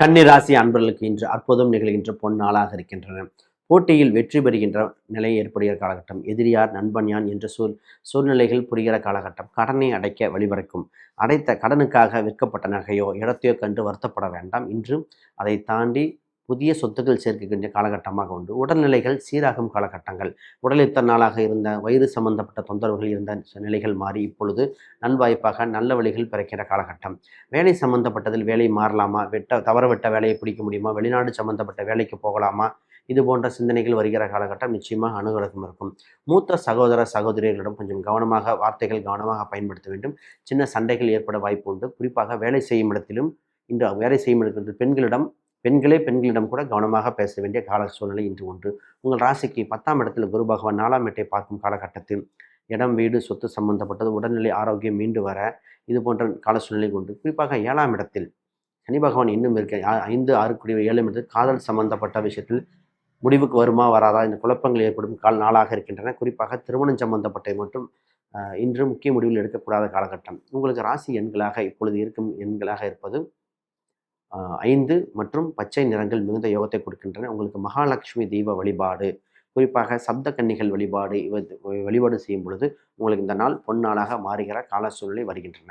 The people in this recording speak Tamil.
கன்னி ராசி அன்பர்களுக்கு இன்று அற்புதம் நிகழ்கின்ற பொன் நாளாக இருக்கின்றன. போட்டியில் வெற்றி பெறுகின்ற நிலை ஏற்படுகிற காலகட்டம். எதிரியார் நண்பன் யான் என்ற சூழ்நிலைகள் புரிகிற காலகட்டம். கடனை அடைக்க வழிபிறக்கும். அடைத்த கடனுக்காக விற்கப்பட்ட நகையோ இடத்தையோ கண்டு வருத்தப்பட வேண்டாம். இன்று அதை தாண்டி புதிய சொத்துக்கள் சேர்க்கின்ற காலகட்டமாக உண்டு. உடல்நிலைகள் சீராகும் காலகட்டங்கள். உடல் இத்தனை நாளாக இருந்த வயிறு சம்பந்தப்பட்ட தொந்தரவுகள் இருந்த நிலைகள் மாறி இப்பொழுது நல்வாய்ப்பாக நல்ல வழிகள் பிறக்கிற காலகட்டம். வேலை சம்பந்தப்பட்டதில் வேலை மாறலாமா, தவறவிட்ட வேலையை பிடிக்க முடியுமா, வெளிநாடு சம்பந்தப்பட்ட வேலைக்கு போகலாமா, இது போன்ற சிந்தனைகள் வருகிற காலகட்டம் நிச்சயமாக அனுகூலகம் இருக்கும். மூத்த சகோதர சகோதரிகளிடம் கொஞ்சம் கவனமாக பயன்படுத்த வேண்டும். சின்ன சண்டைகள் ஏற்பட வாய்ப்பு உண்டு. குறிப்பாக வேலை செய்யும் இடத்திலும் இன்று வேலை செய்யும் இடத்தில் பெண்களிடம் கூட கவனமாக பேச வேண்டிய கால சூழ்நிலை இன்று உண்டு. உங்கள் ராசிக்கு 10ஆம் இடத்தில் குரு பகவான் 4ஆம் இடத்தை பார்க்கும் காலகட்டத்தில் இடம், வீடு, சொத்து சம்பந்தப்பட்டது, உடல்நிலை ஆரோக்கியம் மீண்டு வர இது போன்ற கால சூழ்நிலை உண்டு. குறிப்பாக 7ஆம் இடத்தில் சனி பகவான் இன்னும் இருக்க 5, 6 கூடிய 7ஆம் இடத்தில் காதல் சம்பந்தப்பட்ட விஷயத்தில் முடிவுக்கு வருமா வராதா இந்த குழப்பங்கள் ஏற்படும் நாளாக இருக்கின்றன. குறிப்பாக திருமணம் சம்பந்தப்பட்ட மட்டும் இன்று முக்கிய முடிவில் எடுக்கக்கூடாத காலகட்டம். உங்களுக்கு ராசி எண்களாக இப்பொழுது இருக்கும் எண்களாக இருப்பது 5 மற்றும் பச்சை நிறங்கள் மிகுந்த யோகத்தை கொடுக்கின்றன. உங்களுக்கு மகாலட்சுமி தெய்வ வழிபாடு, குறிப்பாக சப்த கன்னிகள் வழிபாடு வழிபாடு செய்யும் பொழுது உங்களுக்கு இந்த நாள் பொன்னாளாக மாறுகிற கால சூழ்நிலை வருகின்றன.